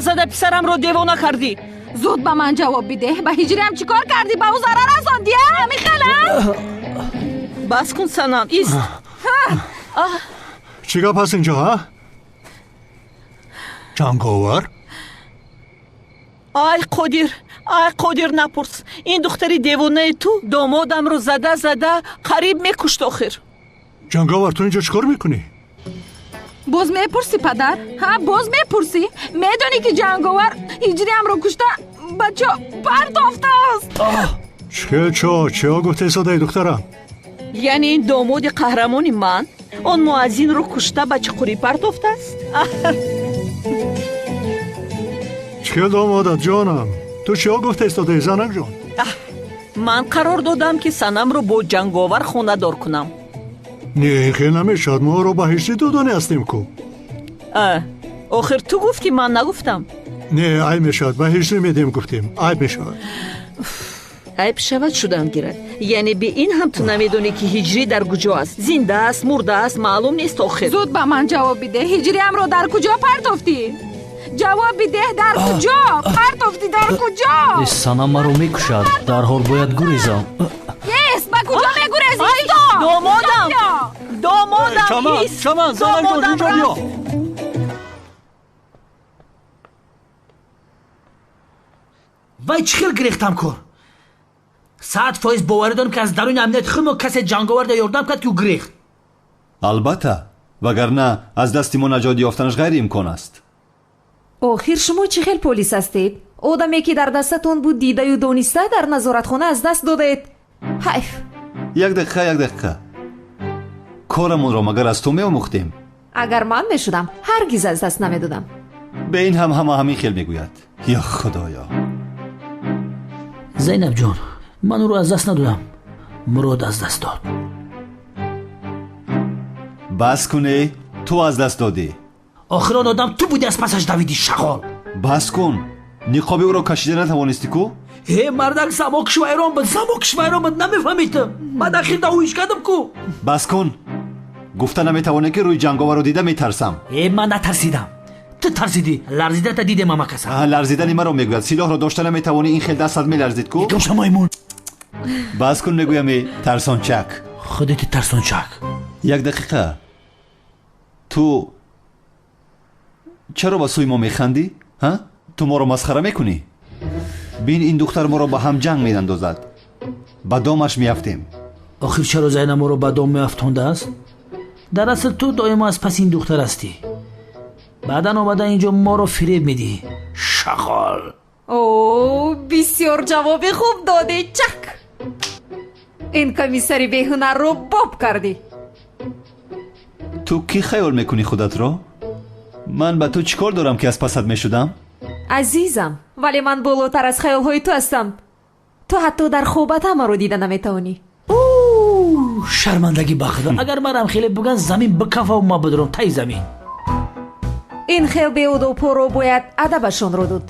зада писарамро девона кардӣ. зуд ба ман ҷавоб бидеҳ. ба ҳиҷриам чӣ кор кардӣ? ба ӯ зарар расондӣ? ҳамин хела? бас кун Санам, ист. чӣ гап ҳаст инҷо? ҷанговар? ай қодир напурс. ин духтари девонаи ту домодамро зада қариб мекушт охир. ҷанговар, ту инҷо чӣ кор мекунӣ? боз мепурсӣ падар? боз мепурсӣ? медонӣ ки ҷанговар ҳиҷриамро кушта ба чо партофтааст. чиҳо гуфта истодаи духтарам? яъне ин домоди қаҳрамони ман он муаззинро кушта ба чуқурӣ партофтааст. чӣ хел домодат ҷонам? ту чиҳо гуфта истодаи занакҷон? ман қарор додам ки Санамро бо ҷанговар хонадор кунам. не, ин хел намешавад. моро ба ҳиҷрӣ додонӣ ҳастем ку. охир ту гуфтӣ, ман нагуфтам. не, айб мешавад. ба ҳиҷрӣ медиҳем гуфтем. айб мешавад. айб шавад шудан гирад. яъне би ин ҳам ту намедонӣ ки ҳиҷрӣ дар куҷо аст? зиндааст, мурдааст, маълум нест охир. зуд ба ман ҷавоб биде. ҳиҷриамро дар куҷо партофтӣ? ҷавоб бидеҳ, дар куҷо? партофти дар куҷо? санам маро мекушад. дарҳол бояд гурезам. Ес, ба куҷо мегурезӣ? домодам Чаман, Занак ҷон, инҷо биё. вай чӣ хел гирехтам кор? 100% боварӣ дорем ки аз даруни амнияти худмо касе ҷанговарда ёрдам кард ки ӯ гирехт. албатта, вагарна аз дасти мо наҷот ёфтанаш ғайриимкон аст. охир шумо чӣ хел полис ҳастед? одаме ки дар дастатон буд дидаю дониста дар назоратхона аз даст додаед. ҳайф. як дақиқа корамонро магар аз ту меомӯхтем? агар ман мешудам ҳаргиз аз даст намедодам. бе ин ҳам ҳама ҳамин хел мегӯяд. ё худоё. зайнаб ҷон, ман ӯро аз даст надодам, мурод аз даст дод. бас куне, ту аз даст додӣ. охир он одам ту будӣ аз пасаш давидӣ шағол. бас кун, ниқоби ӯро кашида натавонистӣ ку? мардак замокиш вайрон буд, намефаҳмидам. ман ахир давоиш кардам ку. бас кун. гуфта наметавонӣ ки рӯи ҷанговарро дида метарсам. ман натарсидам. ту тарсидӣ. ларзидата дидем амакаса. ларзидани маро мегӯяд. силоҳро дошта наметавонӣ, ин хел дастат меларзид ку? гамша маймун. бас кун мегӯям, тарсончак. худити тарсончак. як дақиқа. ту чаро ба сӯи мо механдӣ? ту моро масхара мекунӣ? бин, ин духтар моро ба ҳам ҷанг менандозад. ба домаш меафтем. охир чаро зайнаб моро ба дом меафтондааст? дар асл ту доимо аз паси ин духтар ҳастӣ. баъдан омада инҷо моро фиреб медиҳӣ. шағол. о бисёр ҷавоби хуб доде. чак. ин комиссари беҳунарро боб кардӣ. ту кӣ хаёл мекунӣ худатро? ман ба ту чӣ кор дорам ки аз пасат мешудам? азизам, вале ман болотар аз хаёлҳои ту ҳастам. ту ҳатто дар хобат ҳамаро дида наметавонӣ. шармандагӣ ба худо. агар манам хеле буган замин бикафаву ма будурам таи замин. ин хел беодобҳоро бояд адабашонро дод.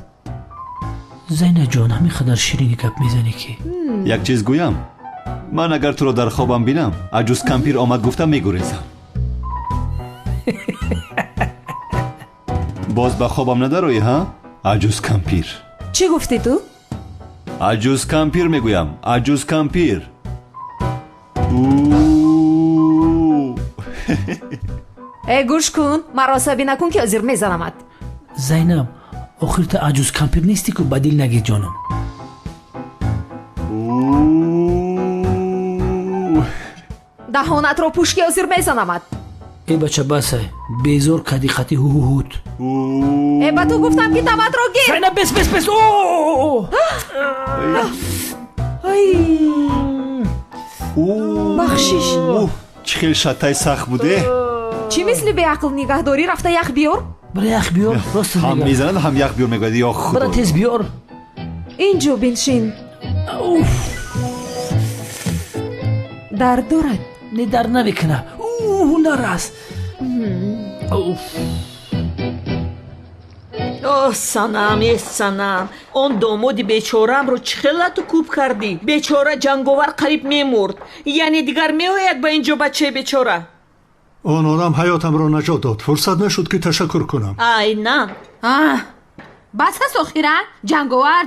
зайнаб ҷон, ҳамин қадар ширини гап мезанӣ ки. як чиз гӯям. ман агар туро дар хобам бинам, аҷуз кампир омад гуфта мегурезам. боз ба хобам надароӣ, аҷуз кампир. чӣ гуфтӣ ту? аҷуз кампир мегӯям. аҷуз кампир. гӯш кун, маро асабӣ накун ки ҳозир мезанамад. зайнаб, охир та аҷуз кампир нестӣ ку ба дил нагир ҷонам. даҳонатро пӯш ки ҳозир мезанамад. бача басай, безор кади хати ҳуҳут. ба ту гуфтам ки таматро гир. зайнаб, бес. бахшиш. чӣ хел шаттай сахт буде? чӣ мисли беақл нигаҳдорӣ? рафта ях биёр. бара ях биёр. рост ҳам мезанад, ҳам ях биёр мегӯяд. ё худо. бара тез биёр. инҷо биншин. дард дорад? не дард намекунад. ҳунар аст. санам, он домоди бечорамро чӣ хела ту кӯб кардӣ? бечора ҷанговар қариб мемурд. яъне дигар меояд ба инҷо бачаи бечора? он одам ҳаётамро наҷот дод. фурсат нашуд ки ташаккур кунам. ай на. бас ҳаст охира? ҷанговар.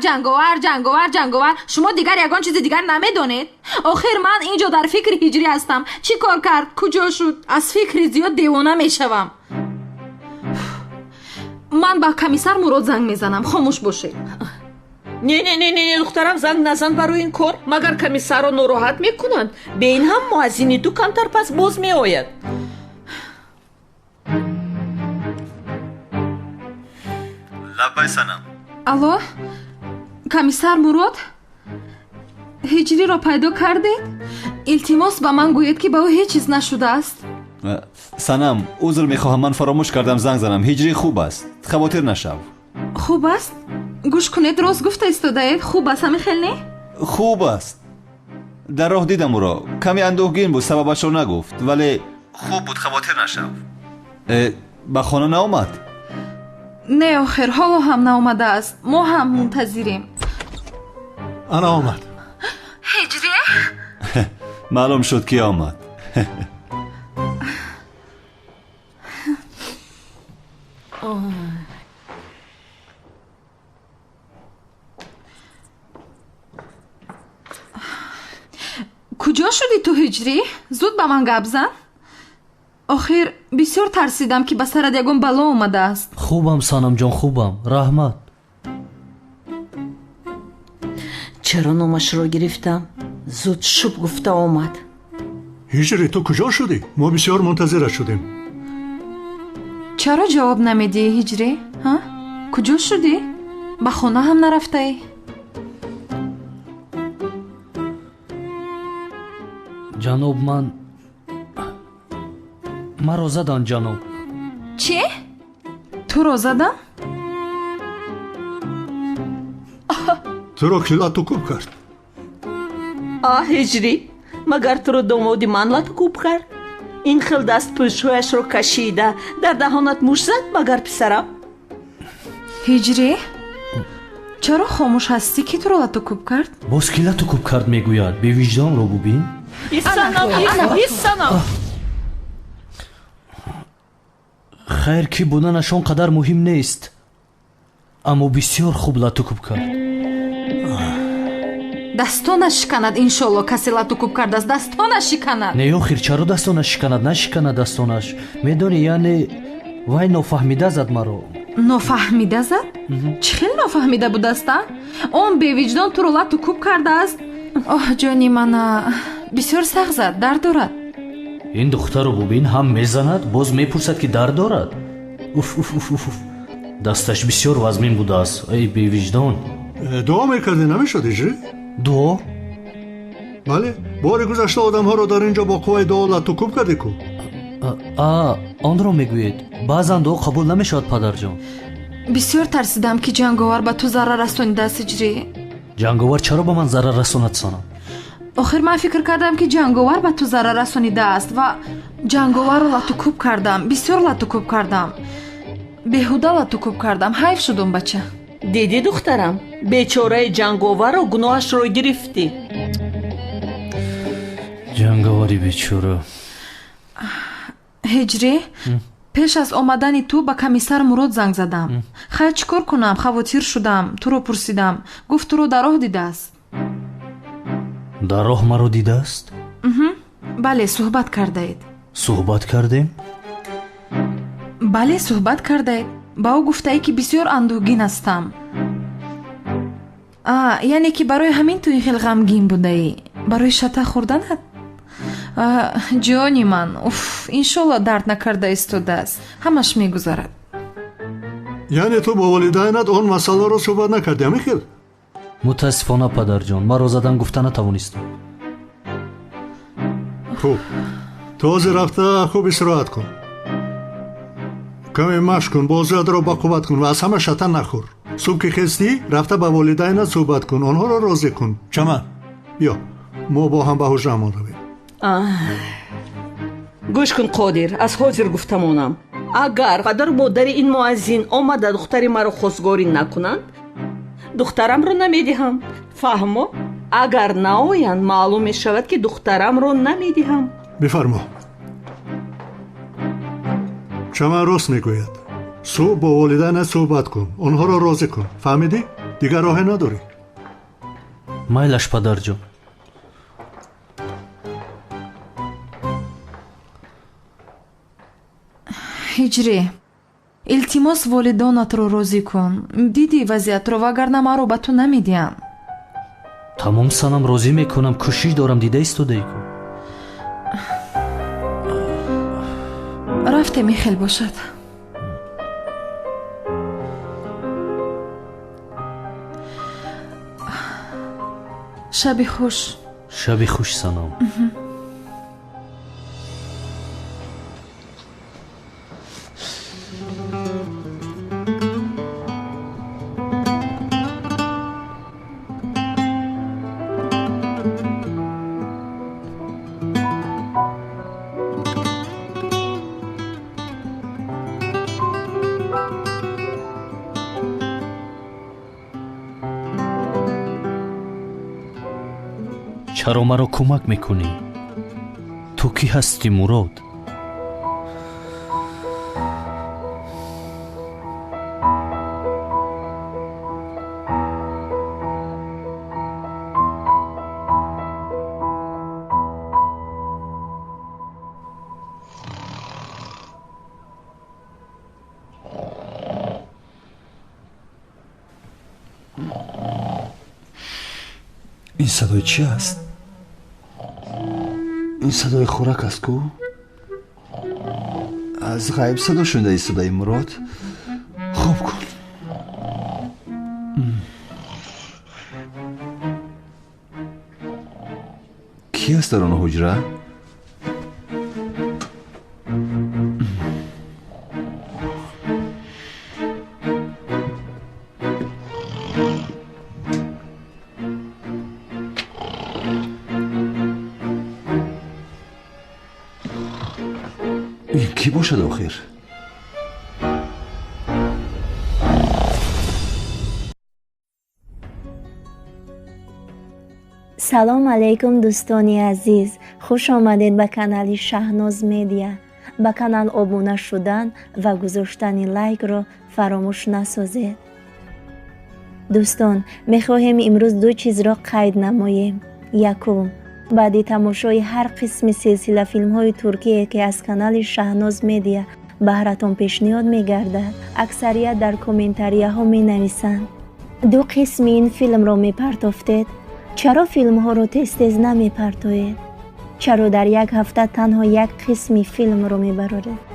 шумо дигар ягон чизи дигар намедонед? охир ман инҷо дар фикри ҳиҷрӣ ҳастам. чӣ кор кард? куҷо шуд? аз фикри зиёд девона мешавам. ман ба комиссар мурод занг мезанам. хомӯш бошед. не духтарам, занг назан барои ин кор. магар комиссарро нороҳат мекунанд. бе ин ҳам муаззини ту камтар пас боз меояд. лаббай санам. алло, комиссар мурод, ҳиҷриро пайдо кардед? илтимос ба ман гӯед ки ба ӯ ҳеҷ чиз нашудааст. санам, узр мехоҳам, ман фаромӯш кардам занг занам. ҳиҷрӣ хуб аст, хавотир нашав. хуб аст? гӯш кунед, рост гуфта истодаед? хуб аст ҳамин хел не? хуб аст. дар роҳ дидам ӯро. каме андӯҳгин буд, сабабашро нагуфт, вале хуб буд, хавотир нашав. ба хона наомад? не охир, ҳоло ҳам наомадааст. мо ҳам мунтазирем. ана омад. ҳиҷрӣ? маълум шуд ки омад. ҳиҷрӣ зуд ба ман гап зан. охир бисёр тарсидам ки ба сарат ягон бало омадааст. хубам санамҷон, хубам, раҳмат. чаро номашро гирифтам? зуд шуб гуфта омад. ҳиҷри, ту куҷо шудӣ? мо бисёр мунтазират шудем. чаро ҷавоб намедиҳӣ ҳиҷрӣ? куҷо шудӣ? ба хона ҳам нарафтаӣ? ҷаноб, маро заданд, ҷаноб. чӣ? туро задам? туро ки лату кӯб кард? ҳиҷрӣ, магар туро домоди ман лату кӯб кард? ин хел дастпӯшҳояшро кашида дар даҳонат муш зад магар писарам? ҳиҷрӣ, чаро хомӯш ҳастӣ? Ки туро лату кӯб кард? боз ки лату кӯб кард мегӯяд? Бевиҷдонро бубин. хайр, ки буданаш он қадар муҳим нест, аммо бисёр хуб лату кӯб кард. дастонаш шиканад. иншолло касе лату кӯб кардааст, дастонаш шиканад. Не охир чаро дастонаш шиканад? Нашиканад дастонаш. Медонӣ, яъне вай нофаҳмида зад маро. нофаҳмида зад? чӣ хел нофаҳмида будааста? он бевиҷдон туро лату кӯб кардааст? оҳ ҷони мана, бисёр сахт зад, дард дорад. ин духтаро бубин, ҳам мезанад, боз мепурсад ки дард дорад. дасташ бисёр вазмин будааст. эй бевиҷдон. дуо мекардӣ, намешуд ҳиҷрӣ? дуо? бале, бори гузашта одамҳоро дар ин ҷо бо қувваи дуо лату кӯб кардӣ ку? онро мегӯед? баъзан дуо қабул намешавад, падарҷон. бисёр тарсидам ки ҷанговар ба ту зарар расонидааст ҳиҷрӣ. ҷанговар чаро ба ман зарар расонад санам? охир ман фикр кардам ки ҷанговар ба ту зарар расонидааст ва ҷанговарро лату кӯб кардам. бисёр лату кӯб кардам. беҳуда лату кӯб кардам. ҳайф шуд он бача. дидӣ духтарам, бечораи ҷанговарро гуноҳашро гирифтӣ. ҷанговари бечора. ҳиҷрӣ, пеш аз омадани ту ба комиссар Мурод занг задам. хайр чӣ кор кунам? хавотир шудам. туро пурсидам. гуфт туро дар роҳ дидааст. дар роҳ маро дидааст? бале, суҳбат кардаед. суҳбат кардем? бале, суҳбат кардаед. ба ӯ гуфтаӣ ки бисёр андӯҳгин ҳастам. яъне ки барои ҳамин ту ин хел ғамгин будаӣ? барои шатақ хӯрданат? ҷони ман, иншолло дард накарда истодааст. ҳамаш мегузарад. яъне ту бо волидайнат он масъаларо суҳбат накардӣ, ҳамин хел? мутаассифона падарҷон, маро задан гуфта натавонистам. хуб, ту ҳозир рафта хуб истироҳат кун. каме машқ кун, бозиатро ба қувват кун ва аз ҳама шатан нахӯр. субҳ ки хестӣ, рафта ба волидайнат суҳбат кун, онҳоро розӣ кун. чаман, бё, мо бо ҳам ба ҳуҷрамон равем. гӯш кун қодир, аз ҳозир гуфтамонам, агар қадар модари ин муаззин омада духтари маро хостгорӣ накунанд, духтарамро намедиҳам. фаҳмо? агар наоянд, маълум мешавад ки духтарамро намедиҳам. бифармо. чаман рост мегӯяд. субҳ бо волидайнат суҳбат кун, онҳоро розӣ кун. фаҳмидӣ? дигар роҳе надорӣ. майлаш падарҷон. ҳиҷрӣ, илтимос волидонатро розӣ кун. дидӣ вазъиятро, вагарна маро ба ту намедиҳам. тамом санам розӣ мекунам, кӯшиш дорам, дида истодаи ку. рафтем, ин хел бошад. шаби хуш. шаби хуш санам. чаро маро кӯмак мекунӣ? ту кӣ ҳастӣ, Мурод? این صدای چی است؟ این صدای خورک است کو؟ از غیب صدا شنیده ای صدای مراد؟ خوب کن. کی است در آن حجره؟ این کی باشد آخر؟ سلام علیکم دوستانی عزیز، خوش آمدید به کانال شهناز میدیا. به کانال ابونه شدن و گذاشتن لایک را فراموش نسازید. دوستان، میخواهیم امروز دو چیز را قید نماییم. یکم، بعد تماشای هر قسم سلسله فیلم های ترکیه که از کانال شهناز میدیا بهراتون پیشنهاد میگردد، اکثریت در کامنتاریه ها می نویسند دو قسم این فیلم را میپرتافتید. چرا فیلم ها رو تیز نمی پرتوید؟ چرا در یک هفته تنها یک قسمی فیلم رو می برارید؟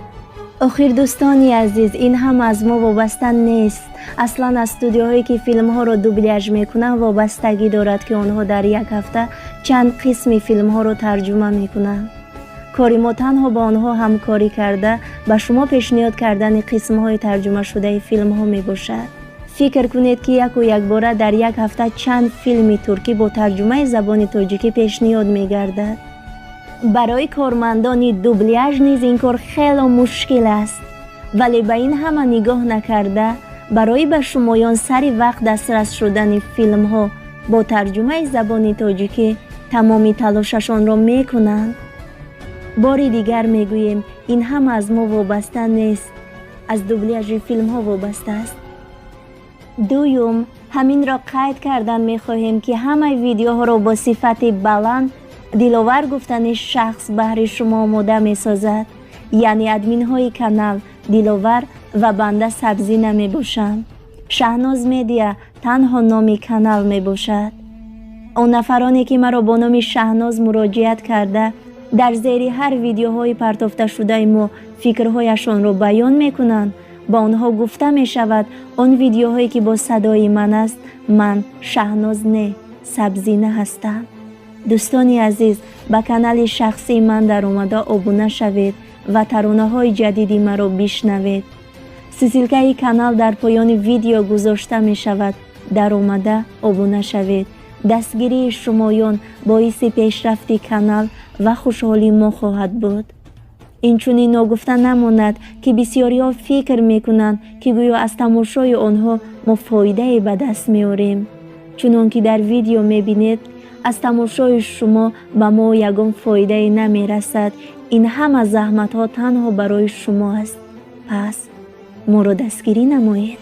آخر دوستانی عزیز، این هم از ما وابسته نیست. اصلا استودیوهایی که فیلم ها رو دوبلیاژ میکنن وابستگی دارد که آنها در یک هفته چند قسمی فیلم ها رو ترجمه میکنن. کاری ما تنها با آنها همکاری کرده به شما پیشنهاد کردن قسم های ترجمه شده فیلم ها می باشد. فکر کنید که یک و یک باره در یک هفته چند فیلم ترکی با ترجمه زبان تاجیکی پیشنهاد می گردد. برای کارمندان دوبلیاژ نیز این کار خیلی مشکل است، ولی به این همه نگاه نکرده برای به شمایان سری وقت دسترس شدن فیلم ها با ترجمه زبان تاجیکی تمامی تلاششان را می کنند. باری دیگر می گوییم این هم از ما وابسته نیست، از دوبلیاژ فیلم ها وابسته است. دوم، همین را قید کردن می خواهیم که همه ویدیوها را با صفت بلند دلاور گفتن شخص بهر شما آماده می سازد، یعنی ادمین های کانال دلاور و بنده سبزی نمی باشند. شهناز میدیا تنها نام کانال می باشد. اون نفرانی که مرا با نام شهناز مراجعت کرده در زیر هر ویدیوهای پرتافته شده ما فکرهایشان را بیان می کنند. با آنها گفته می شود آن ویدیوهایی که با صدای من است من شهناز نه، سبزی نه هستم. دوستانی عزیز، به کانال شخصی من در اومده ابونه شوید و ترانه های جدیدی مرا بشنوید. سلسله کانال در پایان ویدیو گذاشته می شود، در اومده ابونه شوید. دستگیری شمایان باعث پیشرفت کانال و خوشحالی ما خواهد بود. اینچنین نگفته نماند که بسیاری ها فکر میکنند که گویا از تماشای آنها ما فایده به دست میاریم. چون که در ویدیو میبینید از تماشای شما به ما یگان فایده نمیرسد. این همه زحمت ها تنها برای شما است. پس ما را دستگیری نمایید.